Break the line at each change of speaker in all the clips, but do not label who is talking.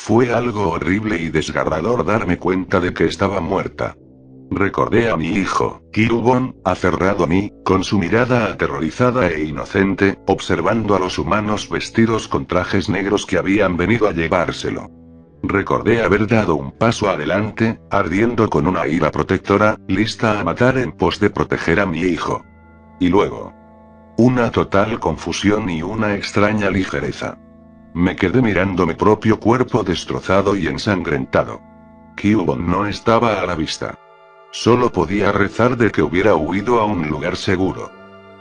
Fue algo horrible y desgarrador darme cuenta de que estaba muerta. Recordé a mi hijo, Kyubon, aferrado a mí, con su mirada aterrorizada e inocente, observando a los humanos vestidos con trajes negros que habían venido a llevárselo. Recordé haber dado un paso adelante, ardiendo con una ira protectora, lista a matar en pos de proteger a mi hijo. Y luego, una total confusión y una extraña ligereza. Me quedé mirando mi propio cuerpo destrozado y ensangrentado. Kyubon no estaba a la vista. Solo podía rezar de que hubiera huido a un lugar seguro.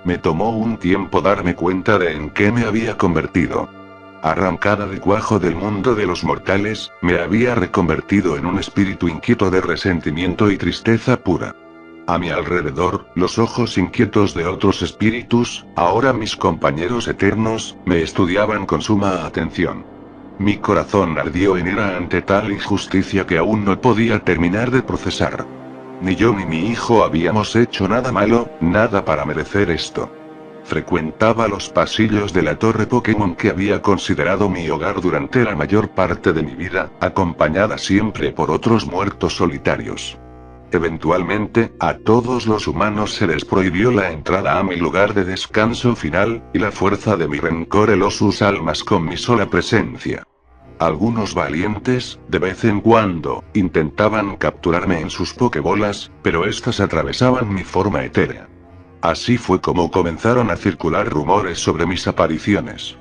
Me tomó un tiempo darme cuenta de en qué me había convertido. Arrancada de cuajo del mundo de los mortales, me había reconvertido en un espíritu inquieto de resentimiento y tristeza pura. A mi alrededor, los ojos inquietos de otros espíritus, ahora mis compañeros eternos, me estudiaban con suma atención. Mi corazón ardió en ira ante tal injusticia que aún no podía terminar de procesar. Ni yo ni mi hijo habíamos hecho nada malo, nada para merecer esto. Frecuentaba los pasillos de la torre Pokémon que había considerado mi hogar durante la mayor parte de mi vida, acompañada siempre por otros muertos solitarios. Eventualmente, a todos los humanos se les prohibió la entrada a mi lugar de descanso final, y la fuerza de mi rencor heló sus almas con mi sola presencia. Algunos valientes, de vez en cuando, intentaban capturarme en sus pokebolas, pero estas atravesaban mi forma etérea. Así fue como comenzaron a circular rumores sobre mis apariciones.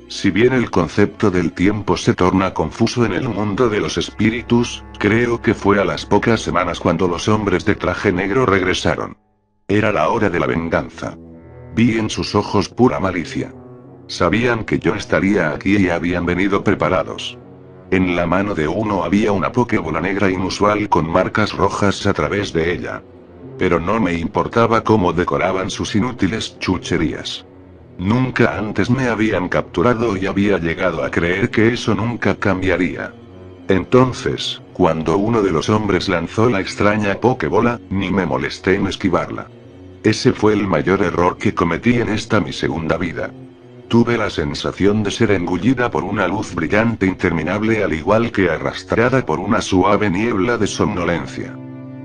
Si bien el concepto del tiempo se torna confuso en el mundo de los espíritus, creo que fue a las pocas semanas cuando los hombres de traje negro regresaron. Era la hora de la venganza. Vi en sus ojos pura malicia. Sabían que yo estaría aquí y habían venido preparados. En la mano de uno había una pokebola negra inusual con marcas rojas a través de ella. Pero no me importaba cómo decoraban sus inútiles chucherías. Nunca antes me habían capturado y había llegado a creer que eso nunca cambiaría. Entonces, cuando uno de los hombres lanzó la extraña pokebola, ni me molesté en esquivarla. Ese fue el mayor error que cometí en esta mi segunda vida. Tuve la sensación de ser engullida por una luz brillante interminable al igual que arrastrada por una suave niebla de somnolencia.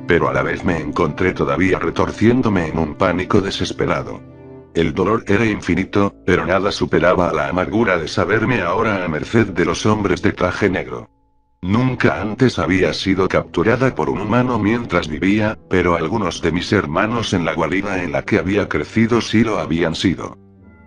Pero a la vez me encontré todavía retorciéndome en un pánico desesperado. El dolor era infinito, pero nada superaba a la amargura de saberme ahora a merced de los hombres de traje negro. Nunca antes había sido capturada por un humano mientras vivía, pero algunos de mis hermanos en la guarida en la que había crecido sí lo habían sido.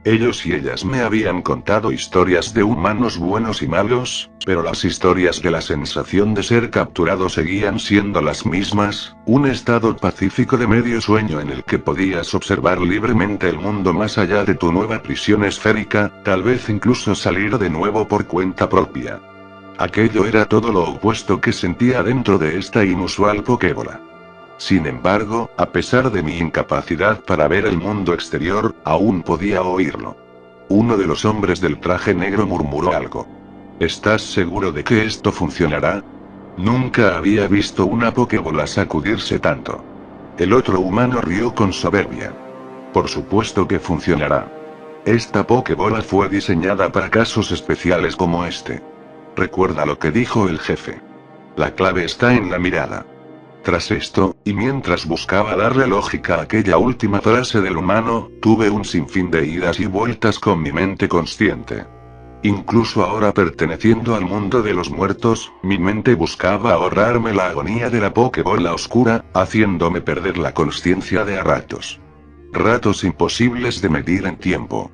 Ellos y ellas me habían contado historias de humanos buenos y malos, pero las historias de la sensación de ser capturado seguían siendo las mismas, un estado pacífico de medio sueño en el que podías observar libremente el mundo más allá de tu nueva prisión esférica, tal vez incluso salir de nuevo por cuenta propia. Aquello era todo lo opuesto que sentía dentro de esta inusual Pokébola. Sin embargo, a pesar de mi incapacidad para ver el mundo exterior, aún podía oírlo. Uno de los hombres del traje negro murmuró algo. ¿Estás seguro de que esto funcionará? Nunca había visto una Pokébola sacudirse tanto. El otro humano rió con soberbia. Por supuesto que funcionará. Esta Pokébola fue diseñada para casos especiales como este. Recuerda lo que dijo el jefe. La clave está en la mirada. Tras esto, y mientras buscaba darle lógica a aquella última frase del humano, tuve un sinfín de idas y vueltas con mi mente consciente. Incluso ahora perteneciendo al mundo de los muertos, mi mente buscaba ahorrarme la agonía de la Pokébola oscura, haciéndome perder la consciencia de a ratos. Ratos imposibles de medir en tiempo.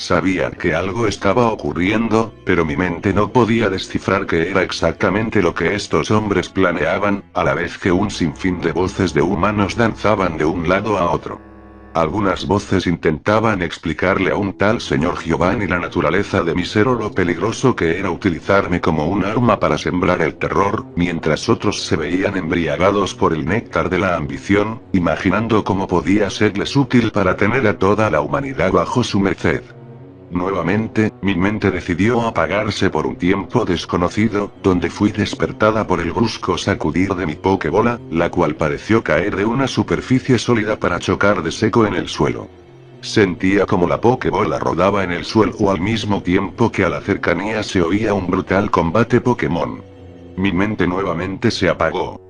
Sabía que algo estaba ocurriendo, pero mi mente no podía descifrar qué era exactamente lo que estos hombres planeaban, a la vez que un sinfín de voces de humanos danzaban de un lado a otro. Algunas voces intentaban explicarle a un tal señor Giovanni la naturaleza de mi ser o lo peligroso que era utilizarme como un arma para sembrar el terror, mientras otros se veían embriagados por el néctar de la ambición, imaginando cómo podía serles útil para tener a toda la humanidad bajo su merced. Nuevamente, mi mente decidió apagarse por un tiempo desconocido, donde fui despertada por el brusco sacudir de mi Pokébola, la cual pareció caer de una superficie sólida para chocar de seco en el suelo. Sentía como la Pokébola rodaba en el suelo al mismo tiempo que a la cercanía se oía un brutal combate Pokémon. Mi mente nuevamente se apagó.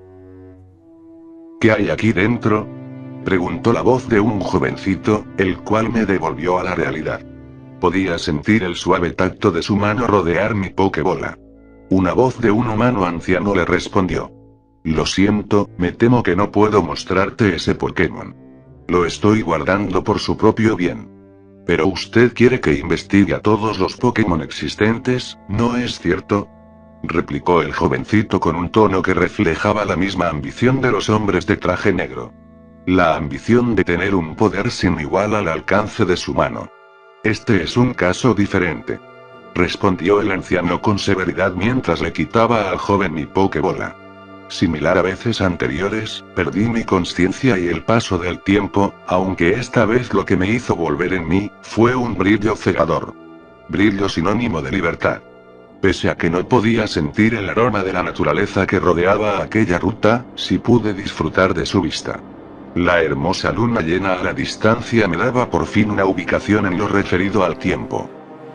¿Qué hay aquí dentro? Preguntó la voz de un jovencito, el cual me devolvió a la realidad. Podía sentir el suave tacto de su mano rodear mi Pokébola. Una voz de un humano anciano le respondió. Lo siento, me temo que no puedo mostrarte ese Pokémon. Lo estoy guardando por su propio bien. Pero usted quiere que investigue a todos los Pokémon existentes, ¿no es cierto? Replicó el jovencito con un tono que reflejaba la misma ambición de los hombres de traje negro. La ambición de tener un poder sin igual al alcance de su mano. Este es un caso diferente. Respondió el anciano con severidad mientras le quitaba al joven mi Pokébola. Similar a veces anteriores, perdí mi conciencia y el paso del tiempo, aunque esta vez lo que me hizo volver en mí, fue un brillo cegador. Brillo sinónimo de libertad. Pese a que no podía sentir el aroma de la naturaleza que rodeaba aquella ruta, sí pude disfrutar de su vista. La hermosa luna llena a la distancia me daba por fin una ubicación en lo referido al tiempo.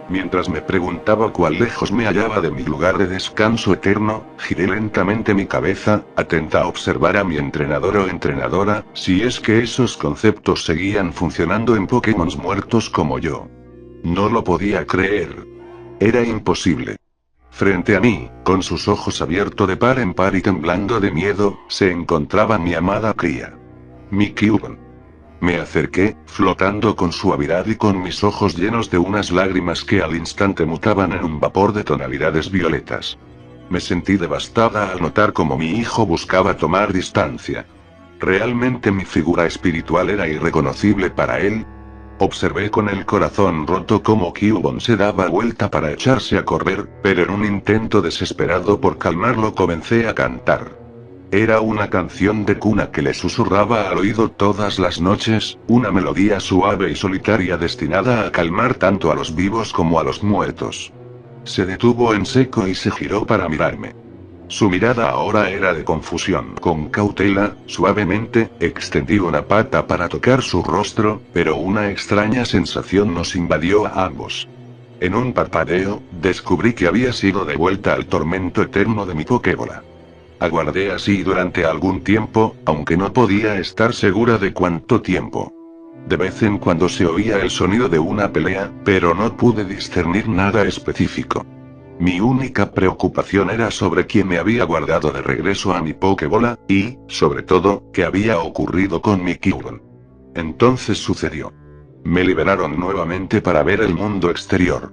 Mientras me preguntaba cuán lejos me hallaba de mi lugar de descanso eterno, giré lentamente mi cabeza, atenta a observar a mi entrenador o entrenadora, si es que esos conceptos seguían funcionando en Pokémon muertos como yo. No lo podía creer. Era imposible. Frente a mí, con sus ojos abiertos de par en par y temblando de miedo, se encontraba mi amada cría. Mi Cubone. Me acerqué, flotando con suavidad y con mis ojos llenos de unas lágrimas que al instante mutaban en un vapor de tonalidades violetas. Me sentí devastada al notar cómo mi hijo buscaba tomar distancia. ¿Realmente mi figura espiritual era irreconocible para él? Observé con el corazón roto cómo Cubone se daba vuelta para echarse a correr, pero en un intento desesperado por calmarlo comencé a cantar. Era una canción de cuna que le susurraba al oído todas las noches, una melodía suave y solitaria destinada a calmar tanto a los vivos como a los muertos. Se detuvo en seco y se giró para mirarme. Su mirada ahora era de confusión. Con cautela, suavemente, extendí una pata para tocar su rostro, pero una extraña sensación nos invadió a ambos. En un parpadeo, descubrí que había sido devuelta al tormento eterno de mi Pokébola. Aguardé así durante algún tiempo, aunque no podía estar segura de cuánto tiempo. De vez en cuando se oía el sonido de una pelea, pero no pude discernir nada específico. Mi única preocupación era sobre quién me había guardado de regreso a mi Pokébola, y, sobre todo, qué había ocurrido con mi Cubone. Entonces sucedió. Me liberaron nuevamente para ver el mundo exterior.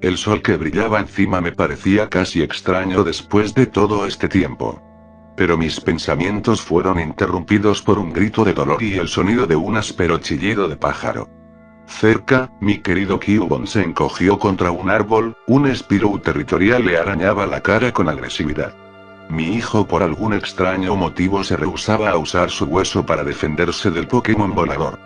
El sol que brillaba encima me parecía casi extraño después de todo este tiempo. Pero mis pensamientos fueron interrumpidos por un grito de dolor y el sonido de un áspero chillido de pájaro. Cerca, mi querido Cubone se encogió contra un árbol, un Spearow territorial le arañaba la cara con agresividad. Mi hijo por algún extraño motivo se rehusaba a usar su hueso para defenderse del Pokémon volador.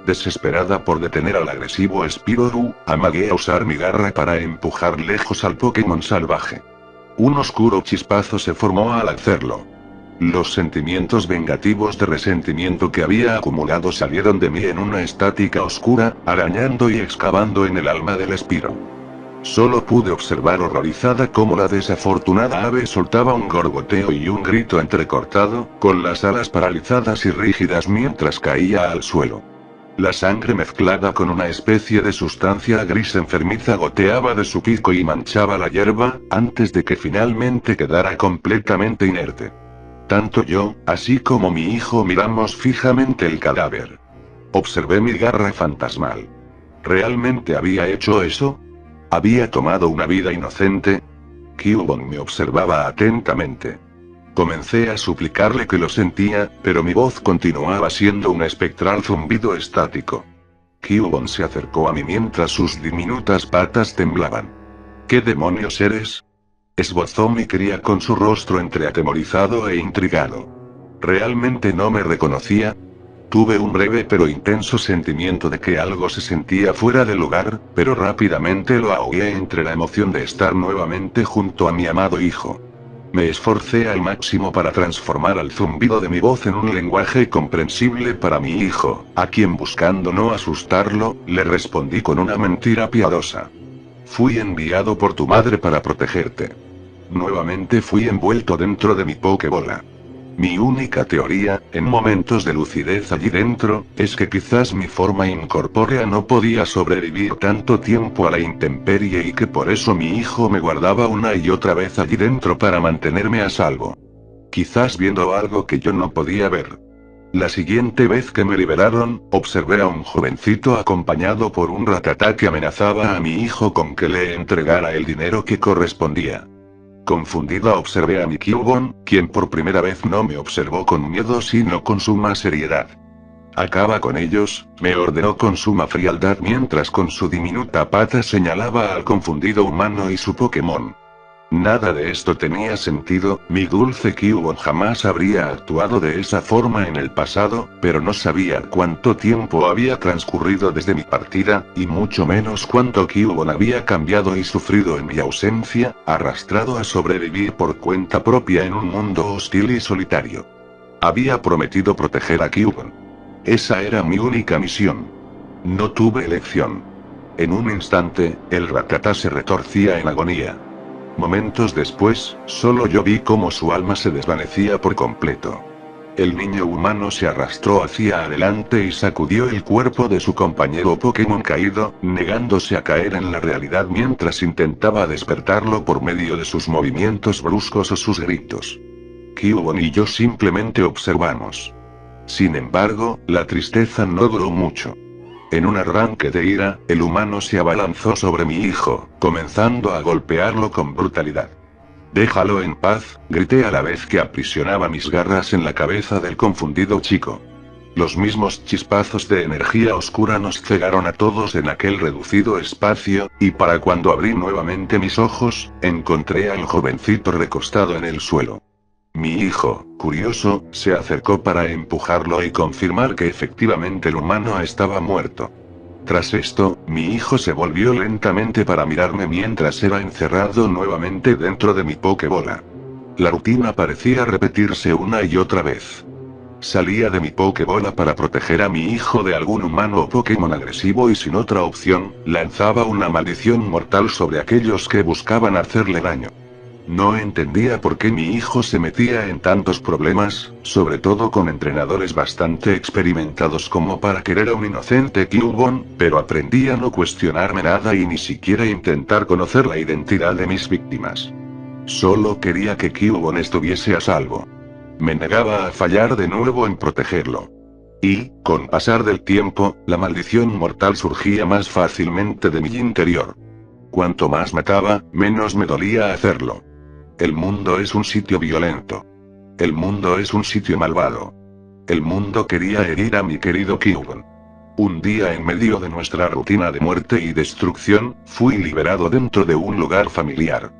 Desesperada por detener al agresivo Spearow, amagué a usar mi garra para empujar lejos al Pokémon salvaje. Un oscuro chispazo se formó al hacerlo. Los sentimientos vengativos de resentimiento que había acumulado salieron de mí en una estática oscura, arañando y excavando en el alma del Spearow. Solo pude observar horrorizada cómo la desafortunada ave soltaba un gorgoteo y un grito entrecortado, con las alas paralizadas y rígidas mientras caía al suelo. La sangre mezclada con una especie de sustancia gris enfermiza goteaba de su pico y manchaba la hierba, antes de que finalmente quedara completamente inerte. Tanto yo, así como mi hijo miramos fijamente el cadáver. Observé mi garra fantasmal. ¿Realmente había hecho eso? ¿Había tomado una vida inocente? Cubone me observaba atentamente. Comencé a suplicarle que lo sentía, pero mi voz continuaba siendo un espectral zumbido estático. Cubone se acercó a mí mientras sus diminutas patas temblaban. ¿Qué demonios eres? Esbozó mi cría con su rostro entre atemorizado e intrigado. ¿Realmente no me reconocía? Tuve un breve pero intenso sentimiento de que algo se sentía fuera de lugar, pero rápidamente lo ahogué entre la emoción de estar nuevamente junto a mi amado hijo. Me esforcé al máximo para transformar el zumbido de mi voz en un lenguaje comprensible para mi hijo, a quien, buscando no asustarlo, le respondí con una mentira piadosa. Fui enviado por tu madre para protegerte. Nuevamente fui envuelto dentro de mi pokebola. Mi única teoría, en momentos de lucidez allí dentro, es que quizás mi forma incorpórea no podía sobrevivir tanto tiempo a la intemperie y que por eso mi hijo me guardaba una y otra vez allí dentro para mantenerme a salvo. Quizás viendo algo que yo no podía ver. La siguiente vez que me liberaron, observé a un jovencito acompañado por un ratatá que amenazaba a mi hijo con que le entregara el dinero que correspondía. Confundida observé a mi Kyubon, quien por primera vez no me observó con miedo sino con suma seriedad. Acaba con ellos, me ordenó con suma frialdad mientras con su diminuta pata señalaba al confundido humano y su Pokémon. Nada de esto tenía sentido, mi dulce Kyubon jamás habría actuado de esa forma en el pasado, pero no sabía cuánto tiempo había transcurrido desde mi partida, y mucho menos cuánto Kyubon había cambiado y sufrido en mi ausencia, arrastrado a sobrevivir por cuenta propia en un mundo hostil y solitario. Había prometido proteger a Kyubon. Esa era mi única misión. No tuve elección. En un instante, el ratatá se retorcía en agonía. Momentos después, solo yo vi cómo su alma se desvanecía por completo. El niño humano se arrastró hacia adelante y sacudió el cuerpo de su compañero Pokémon caído, negándose a caer en la realidad mientras intentaba despertarlo por medio de sus movimientos bruscos o sus gritos. Kyubon y yo simplemente observamos. Sin embargo, la tristeza no duró mucho. En un arranque de ira, el humano se abalanzó sobre mi hijo, comenzando a golpearlo con brutalidad. «Déjalo en paz», grité a la vez que aprisionaba mis garras en la cabeza del confundido chico. Los mismos chispazos de energía oscura nos cegaron a todos en aquel reducido espacio, y para cuando abrí nuevamente mis ojos, encontré al jovencito recostado en el suelo. Mi hijo, curioso, se acercó para empujarlo y confirmar que efectivamente el humano estaba muerto. Tras esto, mi hijo se volvió lentamente para mirarme mientras era encerrado nuevamente dentro de mi pokebola. La rutina parecía repetirse una y otra vez. Salía de mi pokebola para proteger a mi hijo de algún humano o Pokémon agresivo y sin otra opción, lanzaba una maldición mortal sobre aquellos que buscaban hacerle daño. No entendía por qué mi hijo se metía en tantos problemas, sobre todo con entrenadores bastante experimentados como para querer a un inocente Kyubon, pero aprendí a no cuestionarme nada y ni siquiera intentar conocer la identidad de mis víctimas. Solo quería que Kyubon estuviese a salvo. Me negaba a fallar de nuevo en protegerlo. Y, con pasar del tiempo, la maldición mortal surgía más fácilmente de mi interior. Cuanto más mataba, menos me dolía hacerlo. El mundo es un sitio violento. El mundo es un sitio malvado. El mundo quería herir a mi querido Kyubon. Un día en medio de nuestra rutina de muerte y destrucción, fui liberado dentro de un lugar familiar.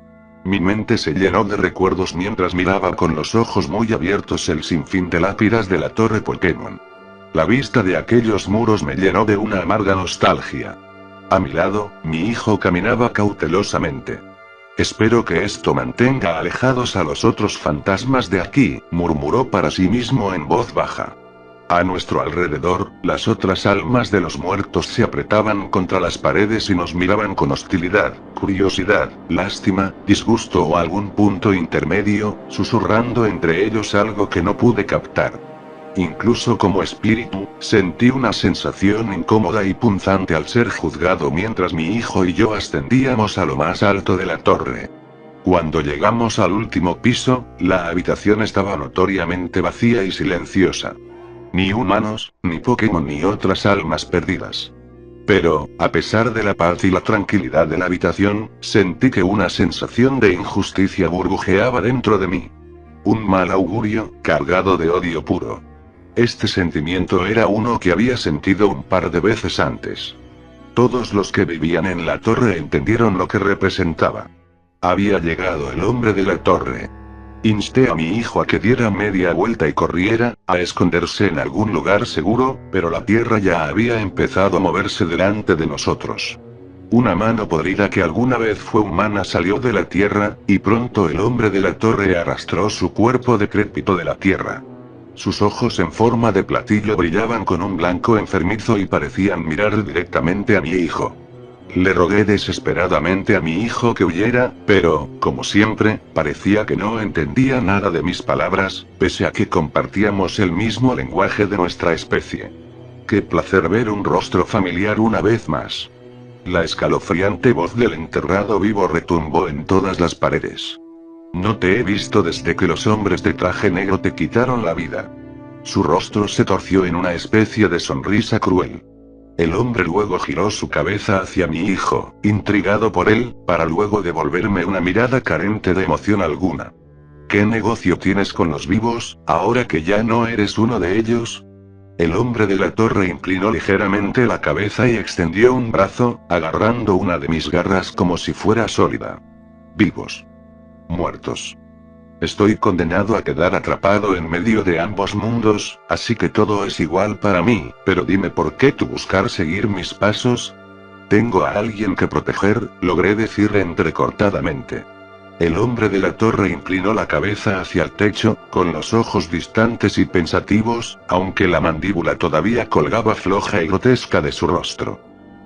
Mi mente se llenó de recuerdos mientras miraba con los ojos muy abiertos el sinfín de lápidas de la torre Pokémon. La vista de aquellos muros me llenó de una amarga nostalgia. A mi lado, mi hijo caminaba cautelosamente. «Espero que esto mantenga alejados a los otros fantasmas de aquí», murmuró para sí mismo en voz baja. A nuestro alrededor, las otras almas de los muertos se apretaban contra las paredes y nos miraban con hostilidad, curiosidad, lástima, disgusto o algún punto intermedio, susurrando entre ellos algo que no pude captar. Incluso como espíritu, sentí una sensación incómoda y punzante al ser juzgado mientras mi hijo y yo ascendíamos a lo más alto de la torre. Cuando llegamos al último piso, la habitación estaba notoriamente vacía y silenciosa. Ni humanos, ni Pokémon ni otras almas perdidas. Pero, a pesar de la paz y la tranquilidad de la habitación, sentí que una sensación de injusticia burbujeaba dentro de mí. Un mal augurio, cargado de odio puro. Este sentimiento era uno que había sentido un par de veces antes. Todos los que vivían en la torre entendieron lo que representaba. Había llegado el hombre de la torre. Insté a mi hijo a que diera media vuelta y corriera, a esconderse en algún lugar seguro, pero la tierra ya había empezado a moverse delante de nosotros. Una mano podrida que alguna vez fue humana salió de la tierra, y pronto el hombre de la torre arrastró su cuerpo decrépito de la tierra. Sus ojos en forma de platillo brillaban con un blanco enfermizo y parecían mirar directamente a mi hijo. Le rogué desesperadamente a mi hijo que huyera, pero, como siempre, parecía que no entendía nada de mis palabras, pese a que compartíamos el mismo lenguaje de nuestra especie. Qué placer ver un rostro familiar una vez más. La escalofriante voz del enterrado vivo retumbó en todas las paredes. No te he visto desde que los hombres de traje negro te quitaron la vida. Su rostro se torció en una especie de sonrisa cruel. El hombre luego giró su cabeza hacia mi hijo, intrigado por él, para luego devolverme una mirada carente de emoción alguna. ¿Qué negocio tienes con los vivos, ahora que ya no eres uno de ellos? El hombre de la torre inclinó ligeramente la cabeza y extendió un brazo, agarrando una de mis garras como si fuera sólida. Vivos. Muertos. Estoy condenado a quedar atrapado en medio de ambos mundos, así que todo es igual para mí, pero dime por qué tú buscar seguir mis pasos. Tengo a alguien que proteger, logré decir entrecortadamente. El hombre de la torre inclinó la cabeza hacia el techo, con los ojos distantes y pensativos, aunque la mandíbula todavía colgaba floja y grotesca de su rostro.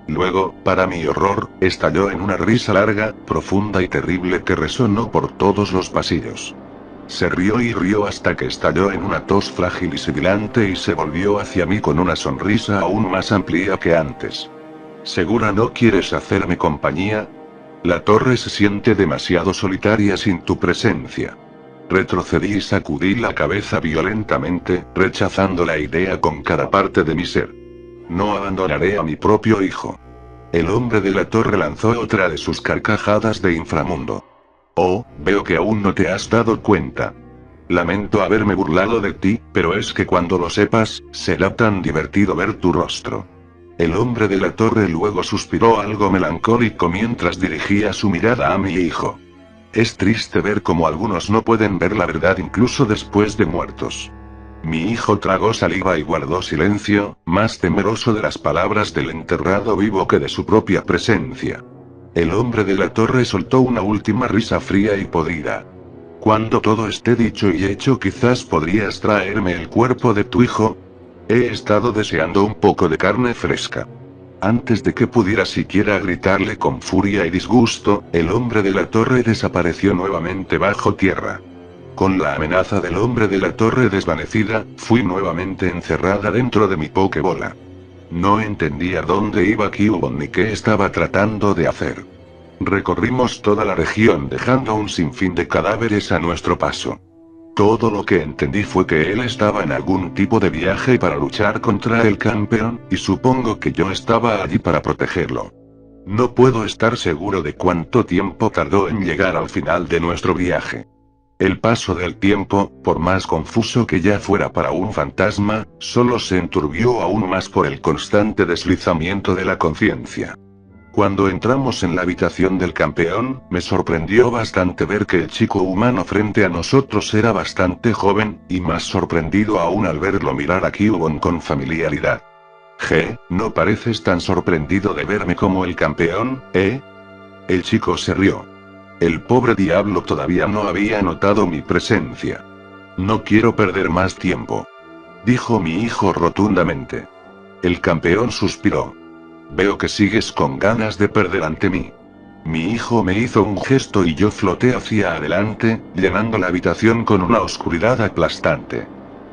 Luego, para mi horror, estalló en una risa larga, profunda y terrible que resonó por todos los pasillos. Se rió y rió hasta que estalló en una tos frágil y sibilante y se volvió hacia mí con una sonrisa aún más amplia que antes. ¿Segura no quieres hacerme compañía? La torre se siente demasiado solitaria sin tu presencia. Retrocedí y sacudí la cabeza violentamente, rechazando la idea con cada parte de mi ser. No abandonaré a mi propio hijo. El hombre de la torre lanzó otra de sus carcajadas de inframundo. Oh, veo que aún no te has dado cuenta. Lamento haberme burlado de ti, pero es que cuando lo sepas, será tan divertido ver tu rostro. El hombre de la torre luego suspiró algo melancólico mientras dirigía su mirada a mi hijo. Es triste ver cómo algunos no pueden ver la verdad incluso después de muertos. Mi hijo tragó saliva y guardó silencio, más temeroso de las palabras del enterrado vivo que de su propia presencia. El hombre de la torre soltó una última risa fría y podrida. Cuando todo esté dicho y hecho, quizás podrías traerme el cuerpo de tu hijo. He estado deseando un poco de carne fresca. Antes de que pudiera siquiera gritarle con furia y disgusto, el hombre de la torre desapareció nuevamente bajo tierra. Con la amenaza del hombre de la torre desvanecida, fui nuevamente encerrada dentro de mi pokebola. No entendía dónde iba Cubone ni qué estaba tratando de hacer. Recorrimos toda la región dejando un sinfín de cadáveres a nuestro paso. Todo lo que entendí fue que él estaba en algún tipo de viaje para luchar contra el campeón, y supongo que yo estaba allí para protegerlo. No puedo estar seguro de cuánto tiempo tardó en llegar al final de nuestro viaje. El paso del tiempo, por más confuso que ya fuera para un fantasma, solo se enturbió aún más por el constante deslizamiento de la conciencia. Cuando entramos en la habitación del campeón, me sorprendió bastante ver que el chico humano frente a nosotros era bastante joven, y más sorprendido aún al verlo mirar a Cubone con familiaridad. ¿No pareces tan sorprendido de verme como el campeón, eh? El chico se rió. El pobre diablo todavía no había notado mi presencia. No quiero perder más tiempo, dijo mi hijo rotundamente. El campeón suspiró. Veo que sigues con ganas de perder ante mí. Mi hijo me hizo un gesto y yo floté hacia adelante, llenando la habitación con una oscuridad aplastante.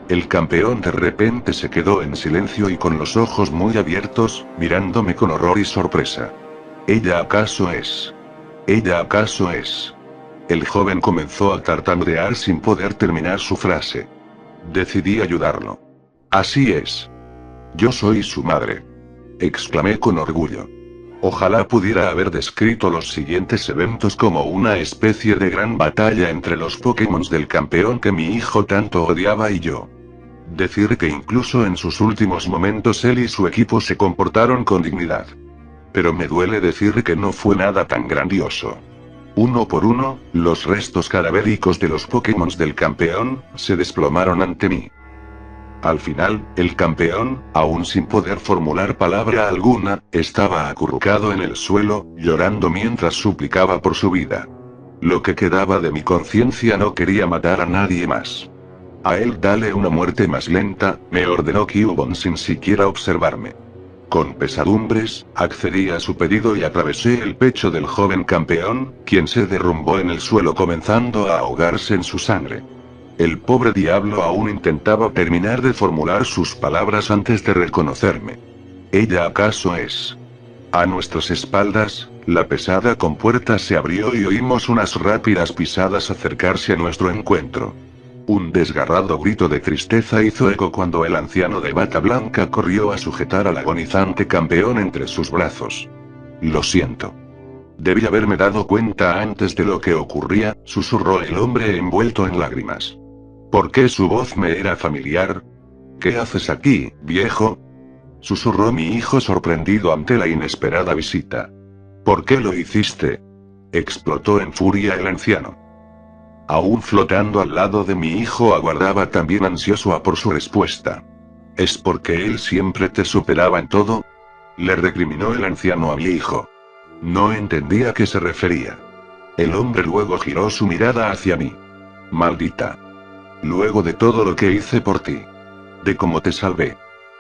El campeón de repente se quedó en silencio y con los ojos muy abiertos, mirándome con horror y sorpresa. ¿Ella acaso es? ¿Ella acaso es? El joven comenzó a tartamudear sin poder terminar su frase. Decidí ayudarlo. Así es. Yo soy su madre, exclamé con orgullo. Ojalá pudiera haber descrito los siguientes eventos como una especie de gran batalla entre los Pokémon del campeón que mi hijo tanto odiaba y yo. Decir que incluso en sus últimos momentos él y su equipo se comportaron con dignidad. Pero me duele decir que no fue nada tan grandioso. Uno por uno, los restos cadavéricos de los Pokémon del campeón, se desplomaron ante mí. Al final, el campeón, aún sin poder formular palabra alguna, estaba acurrucado en el suelo, llorando mientras suplicaba por su vida. Lo que quedaba de mi conciencia no quería matar a nadie más. A él dale una muerte más lenta, me ordenó Kyubon sin siquiera observarme. Con pesadumbres, accedí a su pedido y atravesé el pecho del joven campeón, quien se derrumbó en el suelo comenzando a ahogarse en su sangre. El pobre diablo aún intentaba terminar de formular sus palabras antes de reconocerme. ¿Ella acaso es? A nuestras espaldas, la pesada compuerta se abrió y oímos unas rápidas pisadas acercarse a nuestro encuentro. Un desgarrado grito de tristeza hizo eco cuando el anciano de bata blanca corrió a sujetar al agonizante campeón entre sus brazos. Lo siento. Debí haberme dado cuenta antes de lo que ocurría, susurró el hombre envuelto en lágrimas. ¿Por qué su voz me era familiar? ¿Qué haces aquí, viejo? Susurró mi hijo sorprendido ante la inesperada visita. ¿Por qué lo hiciste? Explotó en furia el anciano. Aún flotando al lado de mi hijo aguardaba también ansioso por su respuesta. ¿Es porque él siempre te superaba en todo? Le recriminó el anciano a mi hijo. No entendía a qué se refería. El hombre luego giró su mirada hacia mí. Maldita. Luego de todo lo que hice por ti. De cómo te salvé.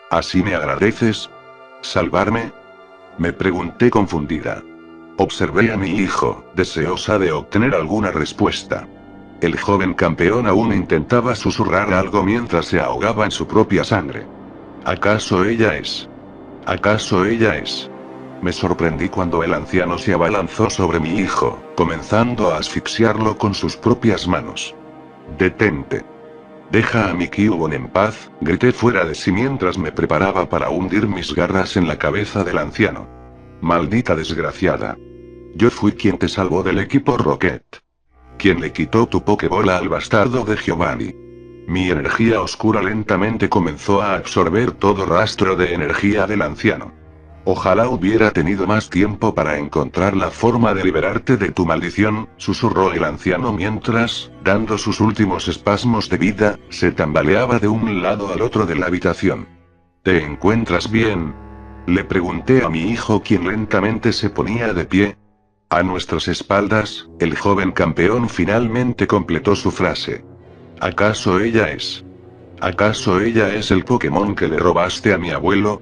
¿Así me agradeces? ¿Salvarme? Me pregunté confundida. Observé a mi hijo, deseosa de obtener alguna respuesta. El joven campeón aún intentaba susurrar algo mientras se ahogaba en su propia sangre. ¿Acaso ella es? ¿Acaso ella es? Me sorprendí cuando el anciano se abalanzó sobre mi hijo, comenzando a asfixiarlo con sus propias manos. Detente. Deja a mi Kyubon en paz, grité fuera de sí mientras me preparaba para hundir mis garras en la cabeza del anciano. Maldita desgraciada. Yo fui quien te salvó del equipo Rocket. Quien le quitó tu Pokébola al bastardo de Giovanni. Mi energía oscura lentamente comenzó a absorber todo rastro de energía del anciano. Ojalá hubiera tenido más tiempo para encontrar la forma de liberarte de tu maldición, susurró el anciano mientras, dando sus últimos espasmos de vida, se tambaleaba de un lado al otro de la habitación. ¿Te encuentras bien? Le pregunté a mi hijo quien lentamente se ponía de pie. A nuestras espaldas, el joven campeón finalmente completó su frase. ¿Acaso ella es? ¿Acaso ella es el Pokémon que le robaste a mi abuelo?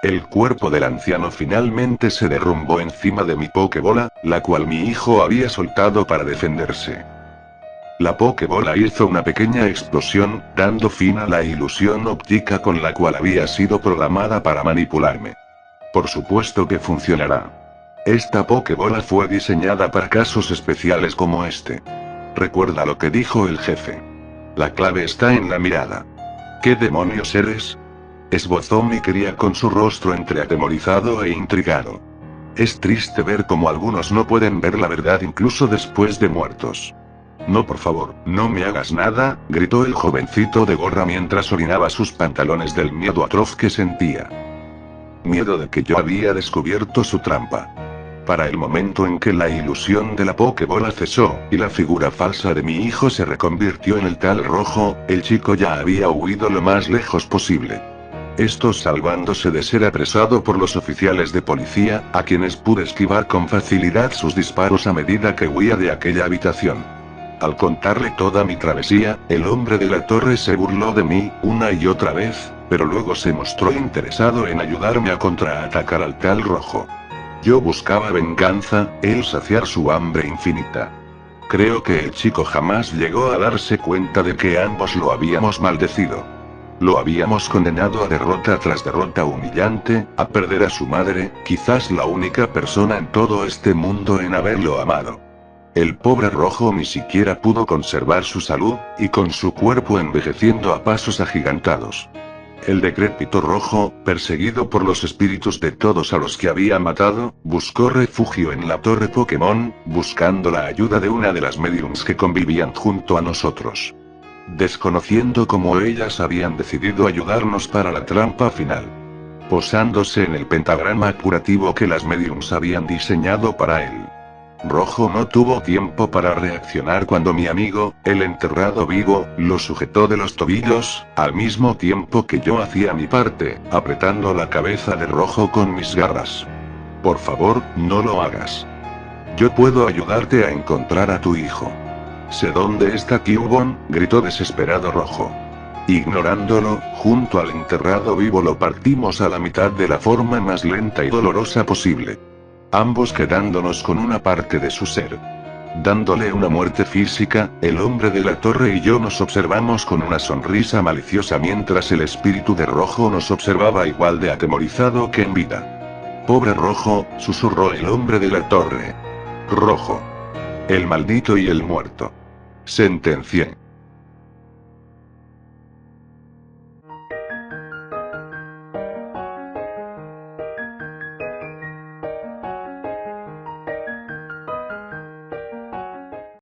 El cuerpo del anciano finalmente se derrumbó encima de mi Pokébola, la cual mi hijo había soltado para defenderse. La Pokébola hizo una pequeña explosión, dando fin a la ilusión óptica con la cual había sido programada para manipularme. Por supuesto que funcionará. Esta Pokébola fue diseñada para casos especiales como este. Recuerda lo que dijo el jefe. La clave está en la mirada. ¿Qué demonios eres? Esbozó mi cría con su rostro entre atemorizado e intrigado. Es triste ver cómo algunos no pueden ver la verdad incluso después de muertos. No, por favor, no me hagas nada, gritó el jovencito de gorra mientras orinaba sus pantalones del miedo atroz que sentía. Miedo de que yo había descubierto su trampa. Para el momento en que la ilusión de la Pokébola cesó, y la figura falsa de mi hijo se reconvirtió en el tal rojo, el chico ya había huido lo más lejos posible. Esto salvándose de ser apresado por los oficiales de policía, a quienes pude esquivar con facilidad sus disparos a medida que huía de aquella habitación. Al contarle toda mi travesía, el hombre de la torre se burló de mí, una y otra vez, pero luego se mostró interesado en ayudarme a contraatacar al tal rojo. Yo buscaba venganza, él saciar su hambre infinita. Creo que el chico jamás llegó a darse cuenta de que ambos lo habíamos maldecido. Lo habíamos condenado a derrota tras derrota humillante, a perder a su madre, quizás la única persona en todo este mundo en haberlo amado. El pobre rojo ni siquiera pudo conservar su salud, y con su cuerpo envejeciendo a pasos agigantados. El decrépito rojo, perseguido por los espíritus de todos a los que había matado, buscó refugio en la torre Pokémon, buscando la ayuda de una de las mediums que convivían junto a nosotros. Desconociendo cómo ellas habían decidido ayudarnos para la trampa final. Posándose en el pentagrama curativo que las mediums habían diseñado para él. Rojo no tuvo tiempo para reaccionar cuando mi amigo, el enterrado vivo, lo sujetó de los tobillos, al mismo tiempo que yo hacía mi parte, apretando la cabeza de Rojo con mis garras. Por favor, no lo hagas. Yo puedo ayudarte a encontrar a tu hijo. Sé dónde está Kyubon, gritó desesperado Rojo. Ignorándolo, junto al enterrado vivo lo partimos a la mitad de la forma más lenta y dolorosa posible. Ambos quedándonos con una parte de su ser. Dándole una muerte física, el hombre de la torre y yo nos observamos con una sonrisa maliciosa mientras el espíritu de Rojo nos observaba igual de atemorizado que en vida. Pobre Rojo, susurró el hombre de la torre. Rojo. El maldito y el muerto. Sentencié.